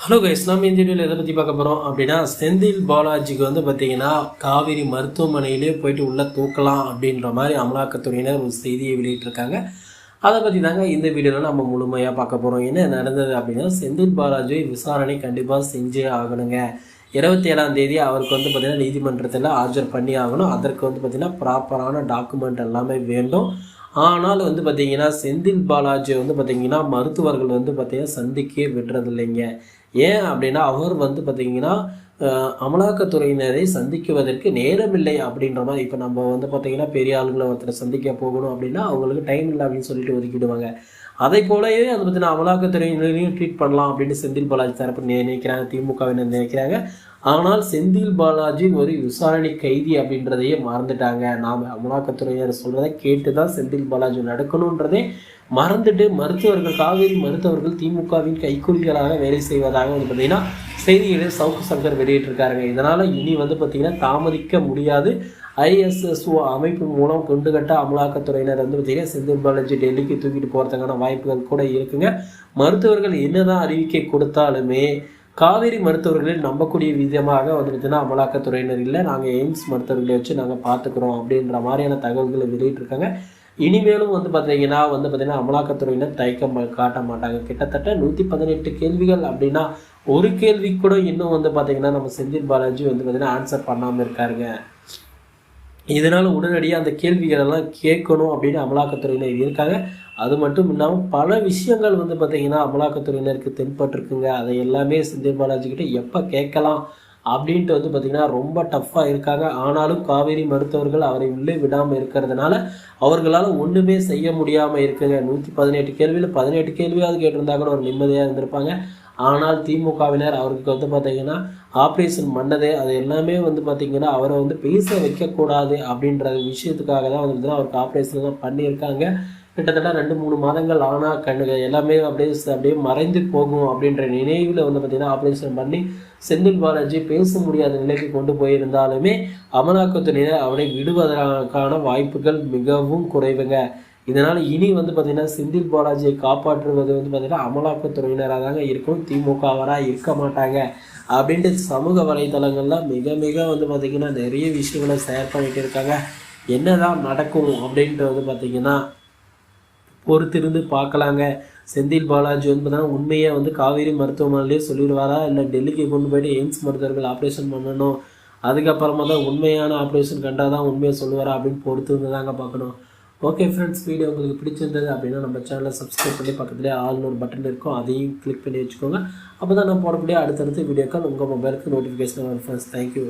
Hello guys, நம்ம இந்த வீடியோவில் எதை பற்றி பார்க்க போகிறோம் அப்படின்னா, செந்தில் பாலாஜிக்கு வந்து பார்த்திங்கன்னா காவேரி மருத்துவமனையிலே போயிட்டு உள்ளே தூக்கலாம் அப்படின்ற மாதிரி அமலாக்கத்துறையினர் ஒரு செய்தியை வெளியிட்டிருக்காங்க. அதை பற்றி தாங்க இந்த வீடியோவில் நம்ம முழுமையாக பார்க்க போகிறோம். என்ன நடந்தது அப்படின்னா, செந்தில் பாலாஜி விசாரணை கண்டிப்பாக செஞ்சே ஆகணுங்க. 27ஆம் தேதி அவருக்கு வந்து பார்த்திங்கன்னா நீதிமன்றத்தில் ஆஜர் பண்ணி ஆகணும். அதற்கு வந்து பார்த்திங்கன்னா ப்ராப்பரான டாக்குமெண்ட் எல்லாமே வேண்டும். ஆனால் வந்து பார்த்திங்கன்னா செந்தில் பாலாஜி வந்து பார்த்திங்கன்னா மருத்துவர்கள் வந்து பார்த்திங்கன்னா சந்திக்கவே விடுறதில்லைங்க. ஏன் அப்படின்னா அவர் வந்து பார்த்திங்கன்னா அமலாக்கத்துறையினரை சந்திக்குவதற்கு நேரமில்லை அப்படின்ற மாதிரி. இப்போ நம்ம வந்து பார்த்திங்கன்னா பெரிய ஆளுங்களை ஒருத்தரை சந்திக்க போகணும் அப்படின்னா அவங்களுக்கு டைம் இல்லை அப்படின்னு சொல்லிட்டு ஒதுக்கிடுவாங்க. அதை போலவே அதை பார்த்தீங்கன்னா அமலாக்கத்துறையினரையும் ட்ரீட் பண்ணலாம் அப்படின்னு செந்தில் பாலாஜி தரப்பு நினைக்கிறாங்க, திமுகவினர் நினைக்கிறாங்க. ஆனால் செந்தில் பாலாஜி ஒரு விசாரணை கைதி அப்படின்றதையே மறந்துட்டாங்க. நாம் அமலாக்கத்துறையினர் சொல்கிறத கேட்டு தான் செந்தில் பாலாஜி நடக்கணுன்றதே மறந்துட்டு மருத்துவர்கள், காவேரி மருத்துவர்கள் திமுகவின் கைக்கூலிகளாக வேலை செய்வதாக வந்து பார்த்திங்கன்னா செய்திகளில் சவுக்கு சங்கர் வெளியிட்டிருக்காருங்க. இதனால் இனி வந்து பார்த்திங்கன்னா தாமதிக்க முடியாது. ISSO அமைப்பு மூலம் கொண்டு கட்ட அமலாக்கத்துறையினர் வந்து பார்த்திங்கன்னா செந்தில் பாலாஜி டெல்லிக்கு தூக்கிட்டு போகிறதுக்கான வாய்ப்புகள் கூட இருக்குங்க. மருத்துவர்கள் என்னதான் அறிவிக்கை கொடுத்தாலுமே காவேரி மருத்துவர்களை நம்பக்கூடிய விதமாக வந்து பார்த்திங்கன்னா அமலாக்கத்துறையினர் இல்லை, நாங்கள் எய்ம்ஸ் மருத்துவர்களை வச்சு நாங்கள் பார்த்துக்குறோம் அப்படின்ற மாதிரியான தகவல்களை வெளியிட்டிருக்காங்க. இனிமேலும் வந்து பார்த்திங்கன்னா அமலாக்கத்துறையினர் தயக்கம் காட்ட மாட்டாங்க. கிட்டத்தட்ட 118 கேள்விகள் அப்படின்னா ஒரு கேள்வி கூட இன்னும் வந்து பார்த்திங்கன்னா நம்ம செந்தில் பாலாஜி வந்து பார்த்திங்கன்னா ஆன்சர் பண்ணாமல் இருக்காருங்க. இதனால் உடனடியாக அந்த கேள்விகளெல்லாம் கேட்கணும் அப்படின்னு அமலாக்கத்துறையினர் இருக்காங்க. அது மட்டும் இல்லாமல் பல விஷயங்கள் வந்து பார்த்திங்கன்னா அமலாக்கத்துறையினருக்கு தென்பட்டிருக்குங்க. அதை எல்லாமே செந்தில் பாலாஜிக்கிட்ட எப்போ கேட்கலாம் அப்படின்ட்டு வந்து பார்த்திங்கன்னா ரொம்ப டஃப்பாக இருக்காங்க. ஆனாலும் காவேரி மருத்துவர்கள் அவரை உள்ளே விடாமல் இருக்கிறதுனால அவர்களால் ஒன்றுமே செய்ய முடியாமல் இருக்குங்க. 118 கேள்வியில் 18 கேள்வியாவது கேட்டிருந்தா கூட ஒரு நிம்மதியாக இருந்திருப்பாங்க. ஆனால் திமுகவினர் அவருக்கு வந்து பார்த்திங்கன்னா ஆப்ரேஷன் பண்ணதே அது எல்லாமே வந்து பார்த்திங்கன்னா அவரை வந்து பேச வைக்கக்கூடாது அப்படின்ற விஷயத்துக்காக தான் வந்து அவருக்கு ஆப்ரேஷன் தான் பண்ணியிருக்காங்க. கிட்டத்தட்ட 2-3 மாதங்கள் ஆனால் எல்லாமே அப்படியே மறைந்து போகும் அப்படின்ற நினைவில் வந்து பார்த்திங்கன்னா ஆப்ரேஷன் பண்ணி செந்தில் பாலாஜி பேச முடியாத நிலைக்கு கொண்டு போயிருந்தாலுமே அமலாக்கத்துறையினர் அவரை விடுவதற்கான வாய்ப்புகள் மிகவும் குறைவுங்க. இதனால் இனி வந்து பார்த்திங்கன்னா செந்தில் பாலாஜியை காப்பாற்றுவது வந்து பார்த்திங்கன்னா அமலாக்கத்துறையினராக தாங்க இருக்கும், திமுகவராக இருக்க மாட்டாங்க அப்படின்ட்டு சமூக வலைதளங்கள்லாம் மிக மிக வந்து பார்த்திங்கன்னா நிறைய விஷயங்களை ஷேர் பண்ணிகிட்டு இருக்காங்க. என்னதான் நடக்கும் அப்படின்ட்டு வந்து பார்த்திங்கன்னா பொறுத்திருந்து பார்க்கலாங்க. செந்தில் பாலாஜி வந்து பார்த்தீங்கன்னா உண்மையை வந்து காவேரி மருத்துவமனையிலே சொல்லிடுவாரா, இல்லை டெல்லிக்கு கொண்டு போய்ட்டு எய்ம்ஸ் மருத்துவர்கள் ஆப்ரேஷன் பண்ணணும், அதுக்கப்புறமா தான் உண்மையான ஆப்ரேஷன் கண்டால் தான் உண்மையை சொல்லுவாரா அப்படின்னு பொறுத்து வந்து தாங்க பார்க்கணும். ஓகே ஃப்ரெண்ட்ஸ், வீடியோ உங்களுக்கு பிடிச்சிருந்தது அப்படின்னா நம்ம சேனலை சப்ஸ்கிரைப் பண்ணி பக்கத்துலேயே ஆல்னு ஒரு பட்டன் இருக்கும், அதையும் கிளிக் பண்ணி வச்சுக்கோங்க. அப்போ தான் நான் போடக்கூடிய அடுத்தடுத்த வீடியோக்கள் உங்கள் மொபைலுக்கு நோட்டிஃபிகேஷன் வரும் ஃப்ரெண்ட்ஸ். தேங்க்யூ.